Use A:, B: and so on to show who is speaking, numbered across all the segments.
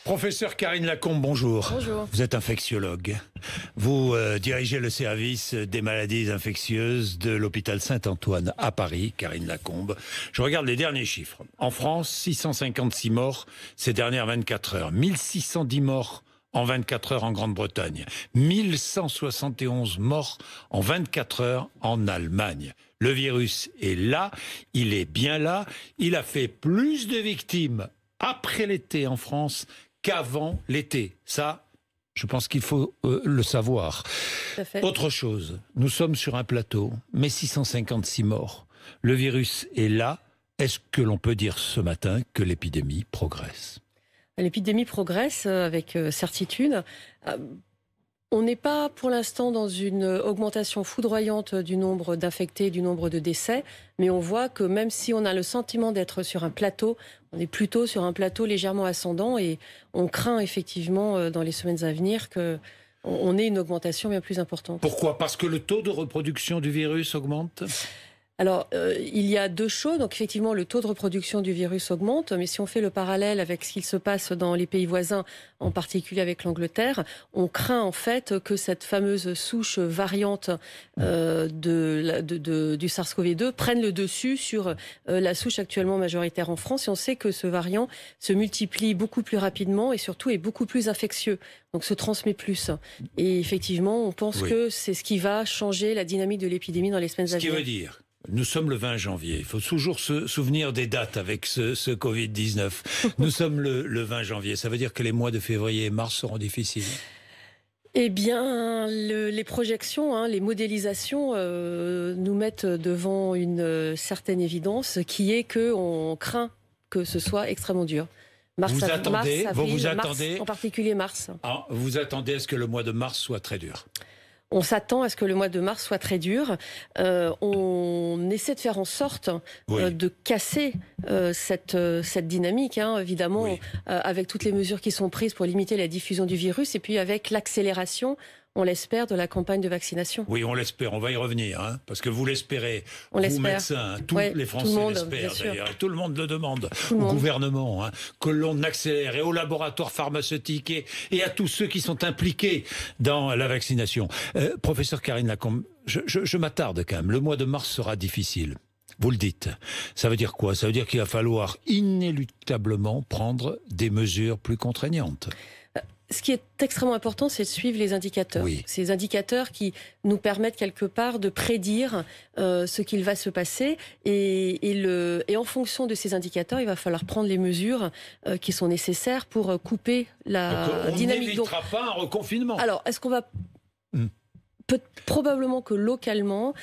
A: Professeur Karine Lacombe, bonjour.
B: Bonjour.
A: Vous êtes infectiologue. Vous dirigez le service des maladies infectieuses de l'hôpital Saint-Antoine à Paris, Karine Lacombe. Je regarde les derniers chiffres. En France, 656 morts ces dernières 24 heures. 1610 morts en 24 heures en Grande-Bretagne. 1171 morts en 24 heures en Allemagne. Le virus est là, il est bien là. Il a fait plus de victimes après l'été en France qu'avant l'été. Ça, je pense qu'il faut le savoir. Autre chose, nous sommes sur un plateau, mais 656 morts. Le virus est là. Est-ce que l'on peut dire ce matin que l'épidémie progresse ?
B: L'épidémie progresse avec certitude. On n'est pas pour l'instant dans une augmentation foudroyante du nombre d'infectés, du nombre de décès, mais on voit que même si on a le sentiment d'être sur un plateau, on est plutôt sur un plateau légèrement ascendant et on craint effectivement dans les semaines à venir qu'on ait une augmentation bien plus importante.
A: Pourquoi ? Parce que le taux de reproduction du virus augmente ?
B: Alors, il y a deux choses. Donc, effectivement, le taux de reproduction du virus augmente. Mais si on fait le parallèle avec ce qu'il se passe dans les pays voisins, en particulier avec l'Angleterre, on craint en fait que cette fameuse souche variante du SARS-CoV-2 prenne le dessus sur la souche actuellement majoritaire en France. Et on sait que ce variant se multiplie beaucoup plus rapidement et surtout est beaucoup plus infectieux. Donc, se transmet plus. Et effectivement, on pense que c'est ce qui va changer la dynamique de l'épidémie dans les semaines à venir.
A: Ce qui veut dire... Nous sommes le 20 janvier. Il faut toujours se souvenir des dates avec ce Covid-19. Nous sommes le 20 janvier. Ça veut dire que les mois de février et mars seront difficiles.
B: Eh bien, les projections, les modélisations nous mettent devant une certaine évidence qui est qu'on craint que ce soit extrêmement dur. Mars,
A: vous attendez,
B: mars, en particulier mars.
A: Ah, vous attendez à ce que le mois de mars soit très dur ?
B: On s'attend à ce que le mois de mars soit très dur. On essaie de faire en sorte de casser cette dynamique, évidemment, avec toutes les mesures qui sont prises pour limiter la diffusion du virus et puis avec l'accélération, on l'espère, de la campagne de vaccination. Oui,
A: on l'espère. On va y revenir, parce que vous l'espérez, vous médecins, tous les Français l'espèrent d'ailleurs. Tout le monde le demande au gouvernement, que l'on accélère, et aux laboratoires pharmaceutiques et à tous ceux qui sont impliqués dans la vaccination. Professeur Karine Lacombe, je m'attarde quand même. Le mois de mars sera difficile. Vous le dites. Ça veut dire quoi ? Ça veut dire qu'il va falloir inéluctablement prendre des mesures plus contraignantes.
B: Ce qui est extrêmement important, c'est de suivre les indicateurs. Ces indicateurs qui nous permettent quelque part de prédire ce qu'il va se passer. Et en fonction de ces indicateurs, il va falloir prendre les mesures qui sont nécessaires pour couper la dynamique.
A: On n'évitera pas un reconfinement.
B: Alors, est-ce qu'on va... Probablement que localement...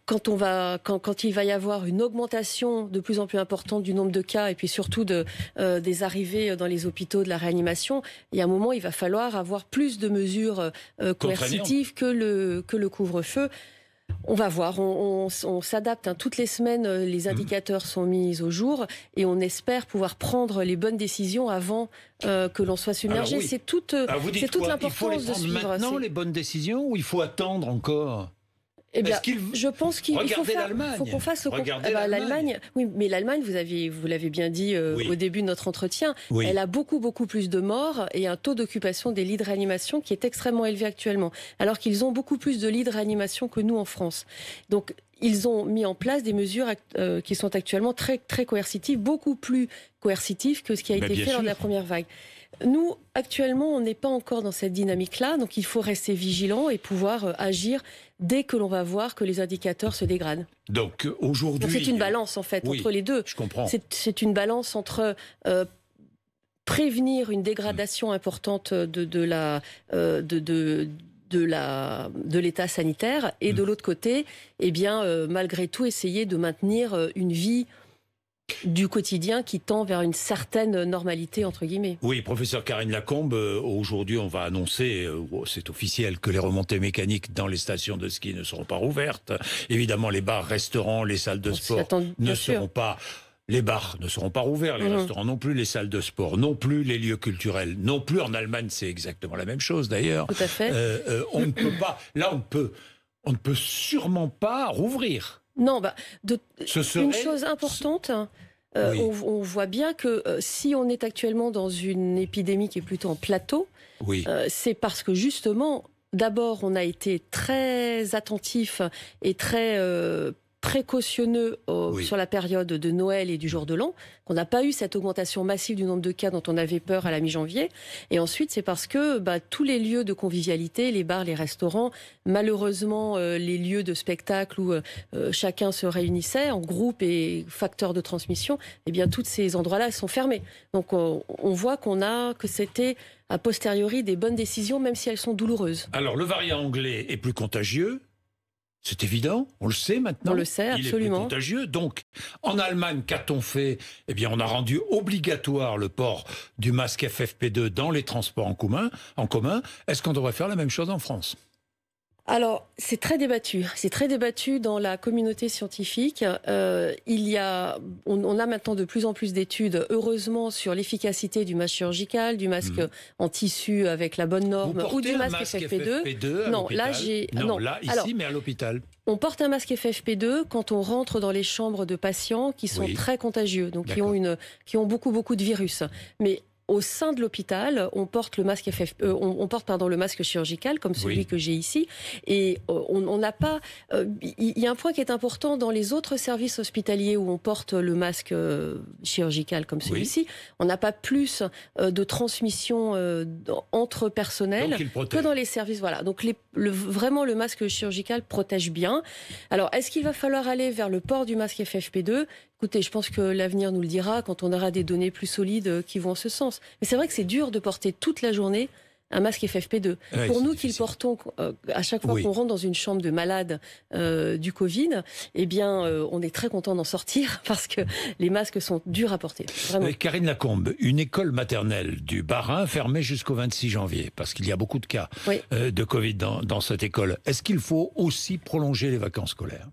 B: quand il va y avoir une augmentation de plus en plus importante du nombre de cas et puis surtout des arrivées dans les hôpitaux, de la réanimation, il y a un moment, il va falloir avoir plus de mesures coercitives que le couvre-feu. On va voir, on s'adapte. Toutes les semaines, les indicateurs sont mis au jour et on espère pouvoir prendre les bonnes décisions avant que l'on soit submergé. C'est toute l'importance de suivre. Il faut les prendre maintenant, les bonnes décisions, ou il faut attendre encore ? Eh bien, je pense qu'il faut qu'on fasse l'Allemagne. Oui, mais l'Allemagne, vous l'avez bien dit au début de notre entretien, elle a beaucoup plus de morts et un taux d'occupation des lits de réanimation qui est extrêmement élevé actuellement, alors qu'ils ont beaucoup plus de lits de réanimation que nous en France. Donc, ils ont mis en place des mesures qui sont actuellement très, très coercitives, beaucoup plus coercitives que ce qui a été fait lors de la première vague. Nous, actuellement, on n'est pas encore dans cette dynamique-là, donc il faut rester vigilant et pouvoir agir dès que l'on va voir que les indicateurs se dégradent.
A: Donc aujourd'hui...
B: c'est une balance, en fait, entre les deux.
A: Je comprends.
B: C'est une balance entre prévenir une dégradation importante de l'état sanitaire et de l'autre côté, malgré tout, essayer de maintenir une vie du quotidien qui tend vers une certaine normalité, entre guillemets. Oui, professeur Karine Lacombe, aujourd'hui on va annoncer, c'est officiel, que les remontées mécaniques dans les stations de ski ne seront pas rouvertes. Évidemment, les bars, restaurants, les salles de sport ne seront pas... Les bars ne seront pas rouverts, les restaurants non plus, les salles de sport non plus, les lieux culturels non plus. En Allemagne, c'est exactement la même chose d'ailleurs. Tout à fait. On ne peut pas... Là, on ne peut sûrement pas rouvrir. Non, une chose importante,
A: Oui.
B: on voit bien que si on est actuellement dans une épidémie qui est plutôt en plateau,
A: Oui.
B: c'est parce que justement, d'abord, on a été très attentif et très précautionneux
A: Oui.
B: sur la période de Noël et du jour de l'an, qu'on n'a pas eu cette augmentation massive du nombre de cas dont on avait peur à la mi-janvier. Et ensuite, c'est parce que tous les lieux de convivialité, les bars, les restaurants, malheureusement, les lieux de spectacle où chacun se réunissait en groupe et facteur de transmission, eh bien, tous ces endroits-là sont fermés. Donc, on voit que c'était a posteriori des bonnes décisions, même si elles sont douloureuses.
A: Alors, le variant anglais est plus contagieux. C'est évident, on le sait maintenant.
B: On le sait, absolument.
A: Il est plus contagieux. Donc, en Allemagne, qu'a-t-on fait? Eh bien, on a rendu obligatoire le port du masque FFP2 dans les transports en commun. Est-ce qu'on devrait faire la même chose en France?
B: Alors, c'est très débattu. C'est très débattu dans la communauté scientifique. On a maintenant de plus en plus d'études, heureusement, sur l'efficacité du masque chirurgical, du masque en tissu avec la bonne norme ou du masque FFP2.
A: Non, là,
B: Alors,
A: mais à l'hôpital.
B: On porte un masque FFP2 quand on rentre dans les chambres de patients qui sont très contagieux, donc qui ont beaucoup de virus. Mais au sein de l'hôpital, on porte le masque le masque chirurgical comme celui que j'ai ici, et on n'a pas. Il y a un point qui est important dans les autres services hospitaliers où on porte le masque chirurgical comme celui-ci. On n'a pas plus de transmission entre personnels que dans les services. Voilà. Donc vraiment le masque chirurgical protège bien. Alors est-ce qu'il va falloir aller vers le port du masque FFP2? Écoutez, je pense que l'avenir nous le dira quand on aura des données plus solides qui vont en ce sens. Mais c'est vrai que c'est dur de porter toute la journée un masque FFP2. Pour nous qui le portons à chaque fois qu'on rentre dans une chambre de malade du Covid, eh bien, on est très content d'en sortir parce que les masques sont durs à porter. Vraiment.
A: Karine Lacombe, une école maternelle du Bas-Rhin fermée jusqu'au 26 janvier parce qu'il y a beaucoup de cas de Covid dans cette école. Est-ce qu'il faut aussi prolonger les vacances scolaires?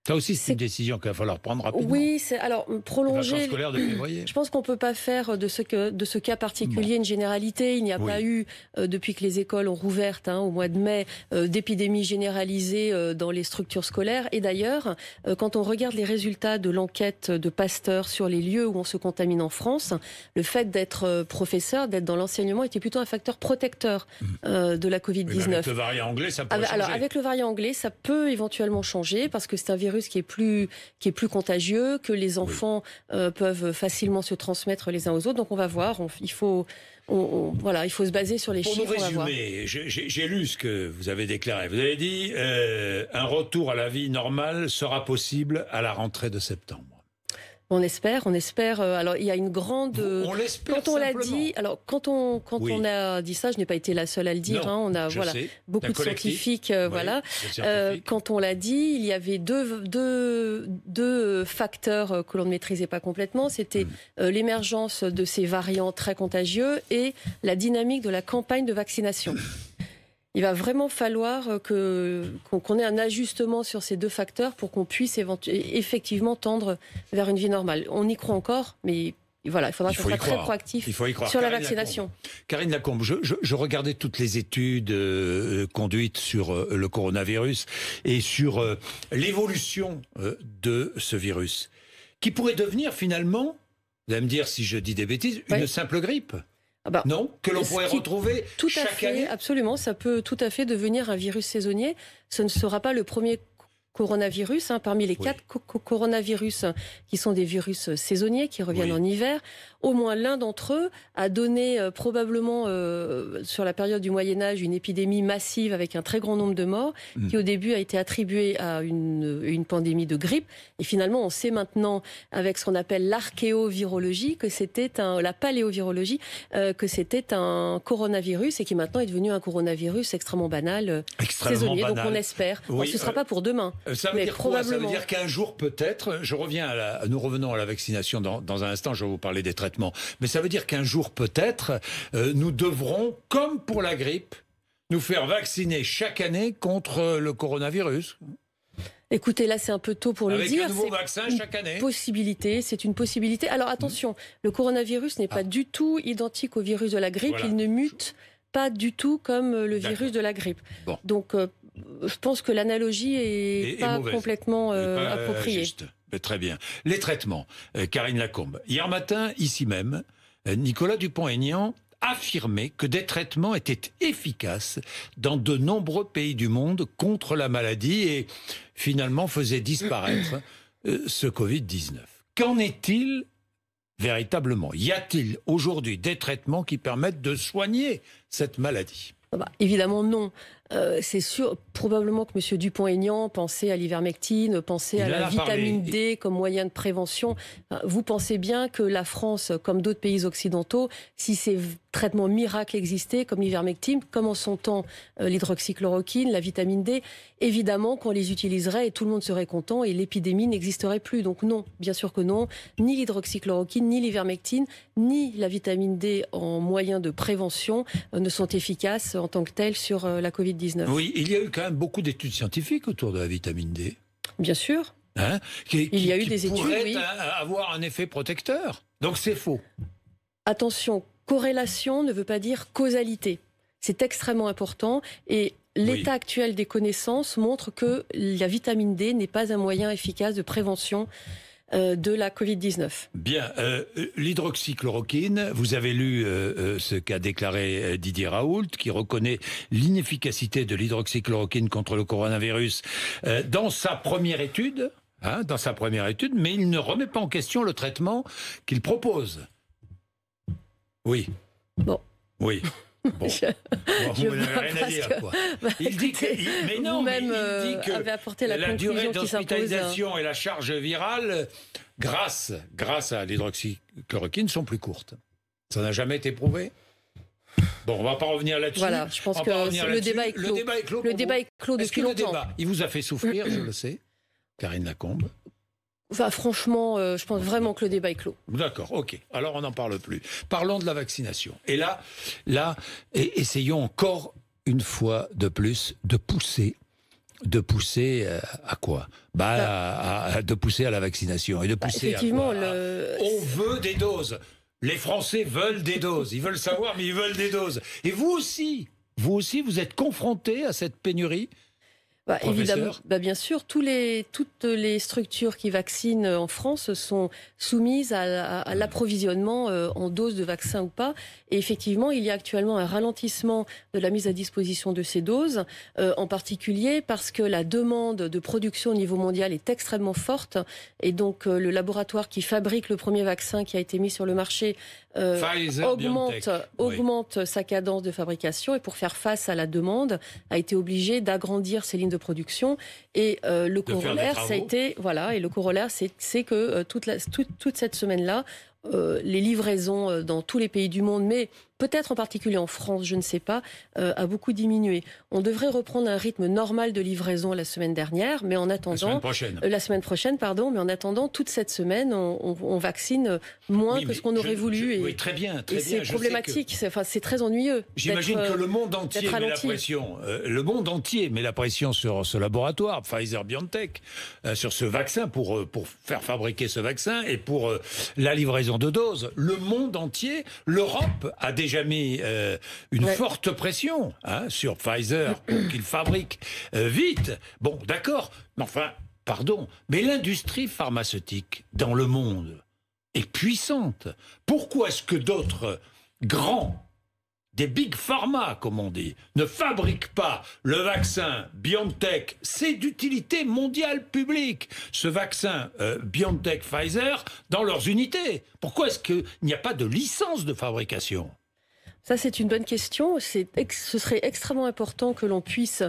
A: Ça aussi, c'est une décision qu'il va falloir prendre rapidement.
B: Oui, alors prolonger.
A: Les vacances scolaires de février.
B: Je pense qu'on peut pas faire de ce cas particulier une généralité. Il n'y a pas eu, depuis que les écoles ont rouvert au mois de mai, d'épidémie généralisée dans les structures scolaires. Et d'ailleurs, quand on regarde les résultats de l'enquête de Pasteur sur les lieux où on se contamine en France, le fait d'être professeur, d'être dans l'enseignement, était plutôt un facteur protecteur de la Covid-19.
A: Avec le variant anglais, ça peut changer.
B: Alors, avec le variant anglais, ça peut éventuellement changer parce que c'est un virus qui est plus contagieux, que les enfants peuvent facilement se transmettre les uns aux autres. Donc on va voir, il faut se baser sur les chiffres.
A: Pour nous résumer, j'ai lu ce que vous avez déclaré. Vous avez dit un retour à la vie normale sera possible à la rentrée de septembre.
B: On espère. Alors, il y a une grande.
A: On l'espère.
B: Quand on l'a dit, alors quand on a dit ça, je n'ai pas été la seule à le dire.
A: Non,
B: on a beaucoup de scientifiques. Quand on l'a dit, il y avait deux facteurs que l'on ne maîtrisait pas complètement. C'était l'émergence de ces variants très contagieux et la dynamique de la campagne de vaccination. Il va vraiment falloir qu'on ait un ajustement sur ces deux facteurs pour qu'on puisse effectivement tendre vers une vie normale. On y croit encore, mais voilà, il faudra qu'on soit très proactif sur la vaccination.
A: Karine Lacombe, je regardais toutes les études conduites sur le coronavirus et sur l'évolution de ce virus, qui pourrait devenir finalement, vous allez me dire si je dis des bêtises, une simple grippe. Non, que l'on pourrait retrouver chaque année.
B: Absolument, ça peut tout à fait devenir un virus saisonnier. Ce ne sera pas le premier coronavirus, parmi les 4 coronavirus qui sont des virus saisonniers qui reviennent en hiver. Au moins l'un d'entre eux a donné probablement sur la période du Moyen-Âge une épidémie massive avec un très grand nombre de morts qui au début a été attribuée à une pandémie de grippe. Et finalement, on sait maintenant avec ce qu'on appelle l'archéovirologie que c'était la paléovirologie que c'était un coronavirus et qui maintenant est devenu un coronavirus extrêmement banal, saisonnier. Donc on espère. Ce ne sera pas pour demain.
A: Ça veut dire quoi? Ça veut dire qu'un jour peut-être, nous revenons à la vaccination dans un instant, je vais vous parler des traitements, mais ça veut dire qu'un jour peut-être, nous devrons, comme pour la grippe, nous faire vacciner chaque année contre le coronavirus.
B: Écoutez, là c'est un peu tôt pour le dire.
A: Avec un nouveau vaccin chaque année.
B: C'est une possibilité. Alors attention, le coronavirus n'est pas du tout identique au virus de la grippe, il ne mute pas du tout comme le virus de la grippe. Donc je pense que l'analogie est pas complètement appropriée.
A: Juste. Très bien. Les traitements, Karine Lacombe. Hier matin, ici même, Nicolas Dupont-Aignan affirmait que des traitements étaient efficaces dans de nombreux pays du monde contre la maladie et finalement faisaient disparaître ce Covid-19. Qu'en est-il véritablement? Y a-t-il aujourd'hui des traitements qui permettent de soigner cette maladie?
B: Évidemment non. C'est sûr, probablement que M. Dupont-Aignan pensait à l'ivermectine, pensait à la vitamine D comme moyen de prévention. Vous pensez bien que la France, comme d'autres pays occidentaux, si ces traitements miracles existaient, comme l'ivermectine, comme en son temps l'hydroxychloroquine, la vitamine D, évidemment qu'on les utiliserait et tout le monde serait content et l'épidémie n'existerait plus. Donc non, bien sûr que non. Ni l'hydroxychloroquine, ni l'ivermectine, ni la vitamine D en moyen de prévention ne sont efficaces en tant que telles sur la Covid-19.
A: Oui, il y a eu quand même beaucoup d'études scientifiques autour de la vitamine D.
B: Bien sûr.
A: Il y a eu des études qui pourraient avoir un effet protecteur. Donc c'est faux.
B: Attention, corrélation ne veut pas dire causalité. C'est extrêmement important et l'état actuel des connaissances montre que la vitamine D n'est pas un moyen efficace de prévention de la Covid-19.
A: Bien, l'hydroxychloroquine, vous avez lu ce qu'a déclaré Didier Raoult, qui reconnaît l'inefficacité de l'hydroxychloroquine contre le coronavirus dans sa première étude, mais il ne remet pas en question le traitement qu'il propose. Oui.
B: Bon.
A: Oui. Bon. Vous n'avez rien à dire, quoi. Il dit que, la durée d'hospitalisation et la charge virale, grâce à l'hydroxychloroquine, sont plus courtes. Ça n'a jamais été prouvé. Bon, on ne va pas revenir là-dessus.
B: Voilà, je pense que le débat est clos. Le débat est clos depuis longtemps.
A: Il vous a fait souffrir, je le sais, Karine Lacombe.
B: Enfin, franchement, je pense vraiment que le débat est clos.
A: D'accord, ok. Alors on n'en parle plus. Parlons de la vaccination. Et là, essayons encore une fois de plus de pousser à quoi? De pousser à la vaccination et de pousser
B: effectivement,
A: à quoi? On veut des doses. Les Français veulent des doses. Ils veulent savoir, mais ils veulent des doses. Et vous aussi, vous êtes confrontés à cette pénurie?
B: Évidemment, bien sûr, toutes les structures qui vaccinent en France sont soumises à l'approvisionnement en doses de vaccins ou pas. Et effectivement, il y a actuellement un ralentissement de la mise à disposition de ces doses, en particulier parce que la demande de production au niveau mondial est extrêmement forte. Et donc, le laboratoire qui fabrique le premier vaccin qui a été mis sur le marché augmente sa cadence de fabrication. Et pour faire face à la demande, a été obligé d'agrandir ses lignes de production et le corollaire c'est que toute cette semaine-là les livraisons dans tous les pays du monde, mais peut-être en particulier en France, je ne sais pas, a beaucoup diminué. On devrait reprendre un rythme normal de livraison la semaine dernière, mais en attendant... La semaine prochaine, pardon, mais en attendant, toute cette semaine, on vaccine moins que ce qu'on aurait voulu.
A: Oui, très bien.
B: C'est problématique, c'est très ennuyeux.
A: J'imagine que le monde entier met la pression sur ce laboratoire, Pfizer-BioNTech, sur ce vaccin, pour faire fabriquer ce vaccin et pour la livraison de doses. Le monde entier, l'Europe a déjà mis une forte pression sur Pfizer pour qu'il fabrique vite. Bon, d'accord, mais enfin, pardon, mais l'industrie pharmaceutique dans le monde est puissante. Pourquoi est-ce que d'autres grands, des big pharma, comme on dit, ne fabriquent pas le vaccin BioNTech? C'est d'utilité mondiale publique, ce vaccin BioNTech-Pfizer, dans leurs unités. Pourquoi est-ce qu'il n'y a pas de licence de fabrication?
B: Ça, c'est une bonne question. Ce serait extrêmement important que l'on puisse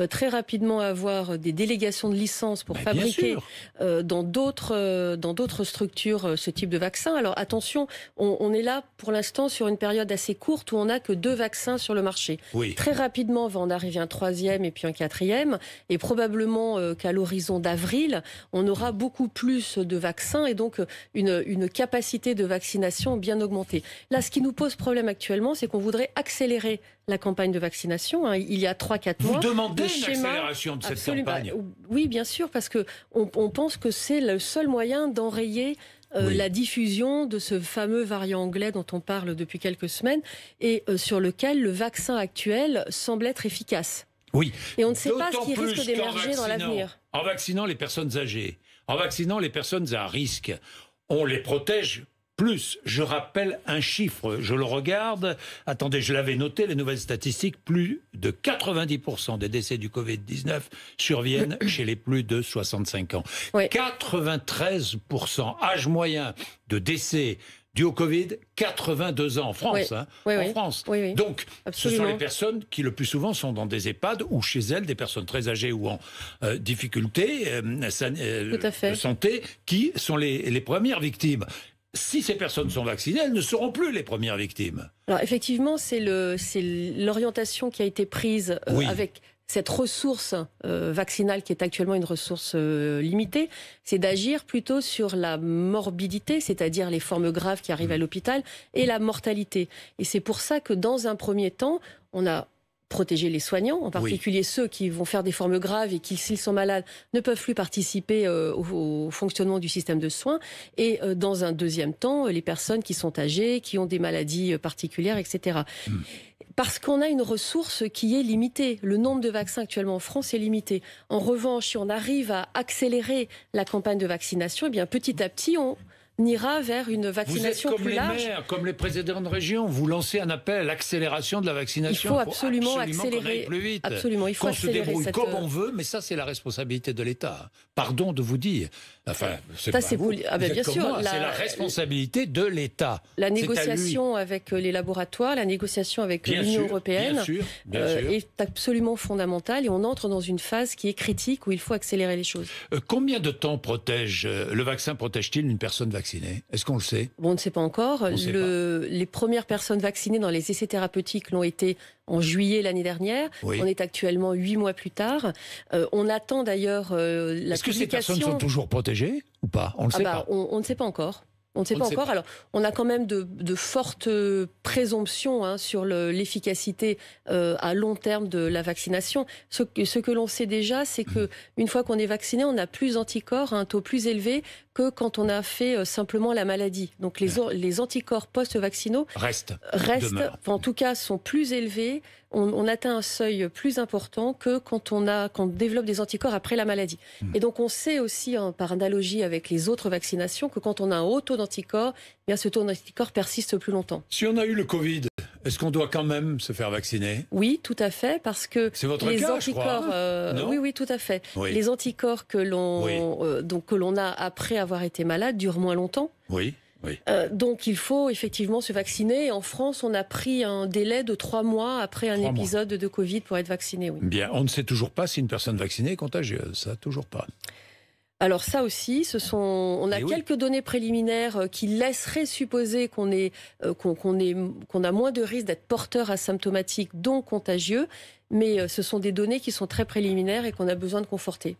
B: très rapidement avoir des délégations de licence pour fabriquer dans d'autres structures ce type de vaccin. Alors attention, on est là pour l'instant sur une période assez courte où on n'a que 2 vaccins sur le marché. Oui. Très rapidement va en arriver un 3e et puis un 4e. Et probablement qu'à l'horizon d'avril, on aura beaucoup plus de vaccins et donc une capacité de vaccination bien augmentée. Là, ce qui nous pose problème actuellement, c'est qu'on voudrait accélérer la campagne de vaccination. Il y a 3-4 mois.
A: Vous demandez une accélération de cette campagne?
B: Oui, bien sûr, parce qu'on pense que c'est le seul moyen d'enrayer la diffusion de ce fameux variant anglais dont on parle depuis quelques semaines et sur lequel le vaccin actuel semble être efficace.
A: Oui.
B: Et on ne sait pas ce qui risque d'émerger dans l'avenir.
A: En vaccinant les personnes âgées, En vaccinant les personnes à risque, on les protège plus. Je rappelle un chiffre, je le regarde. Attendez, je l'avais noté, les nouvelles statistiques, plus de 90% des décès du Covid-19 surviennent chez les plus de 65 ans. Oui. 93%, âge moyen de décès dû au Covid, 82 ans en France.
B: Oui.
A: Hein,
B: oui,
A: en France.
B: Oui, oui.
A: Donc,
B: Absolument.
A: Ce sont les personnes qui le plus souvent sont dans des EHPAD ou chez elles, des personnes très âgées ou en difficulté de santé, qui sont les premières victimes. Si ces personnes sont vaccinées, elles ne seront plus les premières victimes.
B: Alors effectivement, c'est l'orientation qui a été prise avec cette ressource vaccinale qui est actuellement une ressource limitée, c'est d'agir plutôt sur la morbidité, c'est-à-dire les formes graves qui arrivent à l'hôpital, et la mortalité. Et c'est pour ça que dans un premier temps, on a protéger les soignants, en particulier ceux qui vont faire des formes graves et qui, s'ils sont malades, ne peuvent plus participer au fonctionnement du système de soins. Et dans un deuxième temps, les personnes qui sont âgées, qui ont des maladies particulières, etc. Parce qu'on a une ressource qui est limitée. Le nombre de vaccins actuellement en France est limité. En revanche, si on arrive à accélérer la campagne de vaccination, eh bien petit à petit, on ira vers une vaccination plus large. Vous êtes comme les maires,
A: comme les présidents de région, vous lancez un appel à l'accélération de la vaccination.
B: Il faut absolument accélérer.
A: Plus vite.
B: Absolument, il faut accélérer.
A: Qu'on se débrouille comme on veut, mais ça c'est la responsabilité de l'État. Pardon de vous dire. Enfin, c'est pas vous.
B: Bien sûr,
A: c'est la responsabilité de l'État.
B: La négociation avec les laboratoires, la négociation avec l'Union européenne est absolument fondamentale et on entre dans une phase qui est critique où il faut accélérer les choses.
A: Combien de temps le vaccin protège-t-il une personne vaccinée ? Est-ce qu'on le sait ?
B: On ne sait pas encore. Les premières personnes vaccinées dans les essais thérapeutiques l'ont été en juillet l'année dernière. On est actuellement 8 mois plus tard. On attend d'ailleurs la publication...
A: Est-ce que ces personnes sont toujours protégées ou pas ? On ne sait pas.
B: On ne sait pas encore. On ne sait pas encore. Alors, on a quand même de fortes présomptions sur l'efficacité à long terme de la vaccination. Ce que l'on sait déjà, c'est que une fois qu'on est vacciné, on a plus d'anticorps, un taux plus élevé que quand on a fait simplement la maladie. Donc les anticorps post-vaccinaux restent en tout cas sont plus élevés. On atteint un seuil plus important que quand on développe des anticorps après la maladie. Et donc on sait aussi, par analogie avec les autres vaccinations, que quand on a un haut taux d'anticorps, eh bien ce taux d'anticorps persiste plus longtemps.
A: Si on a eu le Covid, est-ce qu'on doit quand même se faire vacciner ?
B: Oui, tout à fait, parce que
A: c'est votre cas,
B: anticorps,
A: je crois.
B: Oui, tout à fait. Oui. Les anticorps que l'on a après avoir été malade durent moins longtemps.
A: Oui.
B: Donc il faut effectivement se vacciner. En France, on a pris un délai de 3 mois après un épisode de Covid pour être vacciné. Oui.
A: Bien, on ne sait toujours pas si une personne vaccinée est contagieuse, ça, toujours pas.
B: Alors ça aussi, on a quelques données préliminaires qui laisseraient supposer qu'on a moins de risques d'être porteur asymptomatique, donc contagieux, mais ce sont des données qui sont très préliminaires et qu'on a besoin de conforter.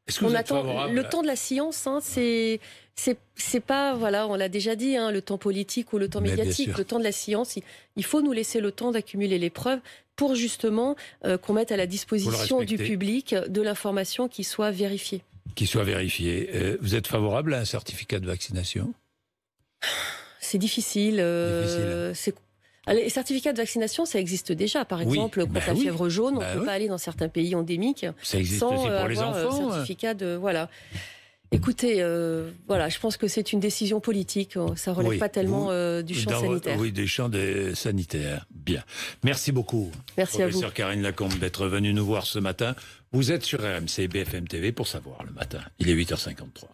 A: Est-ce que vous êtes favorable ?
B: Le temps de la science, c'est pas, on l'a déjà dit, le temps politique ou le temps médiatique. Le temps de la science, il faut nous laisser le temps d'accumuler les preuves pour justement qu'on mette à la disposition du public de l'information qui soit vérifiée.
A: Vous êtes favorable à un certificat de vaccination ?
B: C'est difficile. Les certificats de vaccination, ça existe déjà. Par exemple, contre la fièvre jaune, on ne peut pas aller dans certains pays endémiques sans avoir un certificat de... Voilà. Écoutez, je pense que c'est une décision politique. Ça ne relève pas tellement du champ sanitaire.
A: Oui, des champs sanitaires. Bien. Merci beaucoup,
B: Merci à vous.
A: Professeur Karine Lacombe, d'être venue nous voir ce matin. Vous êtes sur RMC BFM TV pour savoir le matin. Il est 8h53.